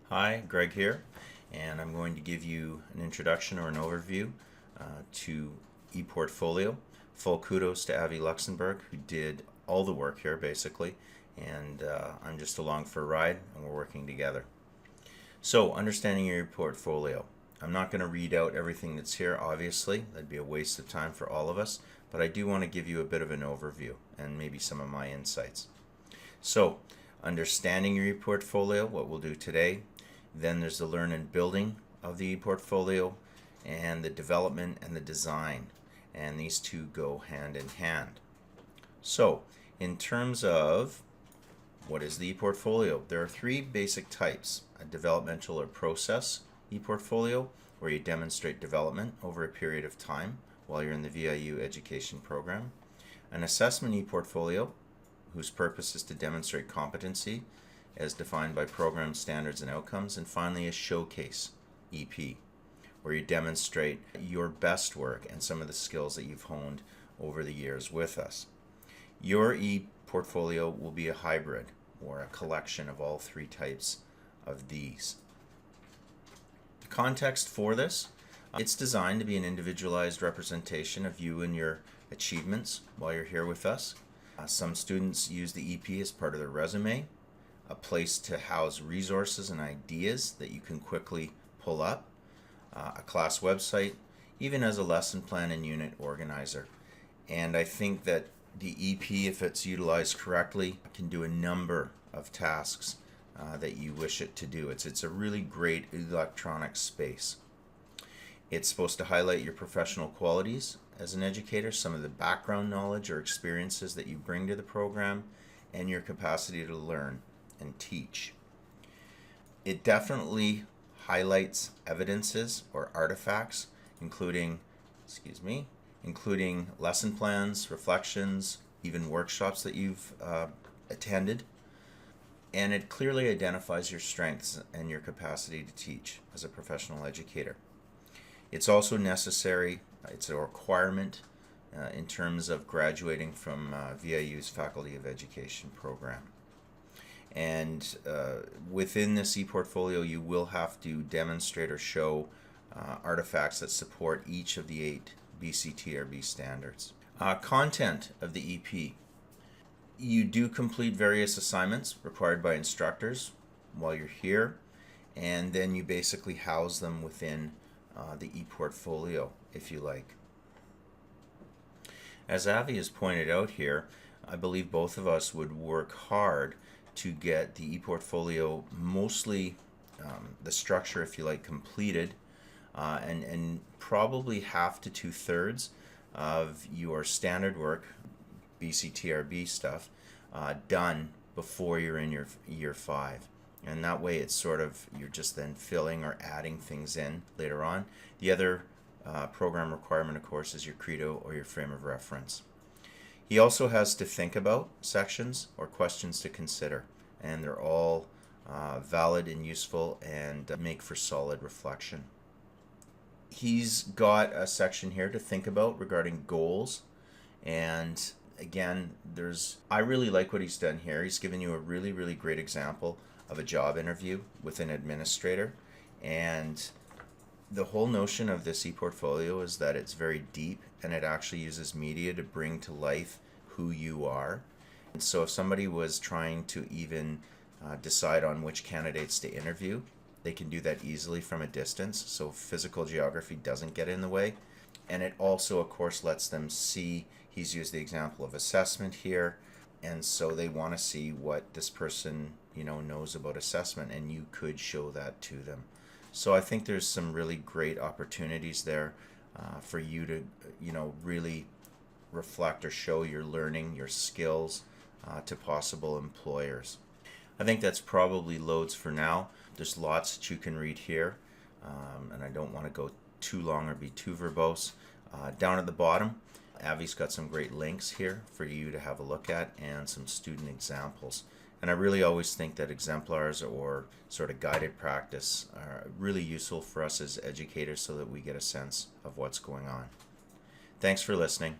Hi, Greg here, and I'm going to give you an introduction or an overview to ePortfolio. Full kudos to Avi Luxembourg, who did all the work here basically, and I'm just along for a ride and we're working together. So, understanding your portfolio. I'm not going to read out everything that's here, obviously, that'd be a waste of time for all of us, but I do want to give you a bit of an overview and maybe some of my insights. So, understanding your portfolio, what we'll do today. Then there's the learn and building of the portfolio and the development and the design. And these two go hand in hand. So, in terms of what is the portfolio, there are three basic types: a developmental or process ePortfolio, where you demonstrate development over a period of time while you're in the VIU Education Program; an assessment ePortfolio, whose purpose is to demonstrate competency as defined by program standards and outcomes; and finally a showcase EP, where you demonstrate your best work and some of the skills that you've honed over the years with us. Your e-portfolio will be a hybrid or a collection of all three types of these. The context for this, it's designed to be an individualized representation of you and your achievements while you're here with us. Some students use the EP as part of their resume, a place to house resources and ideas that you can quickly pull up, a class website, even as a lesson plan and unit organizer. And I think that the EP, if it's utilized correctly, can do a number of tasks that you wish it to do. It's a really great electronic space. It's supposed to highlight your professional qualities as an educator, some of the background knowledge or experiences that you bring to the program, and your capacity to learn and teach. It definitely highlights evidences or artifacts, including lesson plans, reflections, even workshops that you've attended. And it clearly identifies your strengths and your capacity to teach as a professional educator. It's also necessary, it's a requirement in terms of graduating from VIU's Faculty of Education program. And within this ePortfolio, you will have to demonstrate or show artifacts that support each of the 8 BCTRB standards. Content of the EP. You do complete various assignments required by instructors while you're here, and then you basically house them within the ePortfolio, if you like. As Avi has pointed out here, I believe both of us would work hard to get the ePortfolio mostly the structure, if you like, completed, and probably half to 2/3 of your standard work, BCTRB stuff, done before you're in your year 5. And that way it's sort of, you're just then filling or adding things in later on. The other program requirement, of course, is your credo or your frame of reference. He also has to think about sections or questions to consider, and they're all valid and useful and make for solid reflection. He's got a section here to think about regarding goals, and again, I really like what he's done here. He's given you a really, really great example of a job interview with an administrator, and the whole notion of this ePortfolio is that it's very deep and it actually uses media to bring to life who you are. And so if somebody was trying to even decide on which candidates to interview, they can do that easily from a distance, so physical geography doesn't get in the way. And it also, of course, lets them see, he's used the example of assessment here, and so they want to see what this person knows about assessment, and you could show that to them. So I think there's some really great opportunities there for you to really reflect or show your learning, your skills to possible employers. I think that's probably loads for now. There's lots that you can read here, and I don't want to go too long or be too verbose. Down at the bottom, Avi's got some great links here for you to have a look at and some student examples. And I really always think that exemplars or sort of guided practice are really useful for us as educators so that we get a sense of what's going on. Thanks for listening.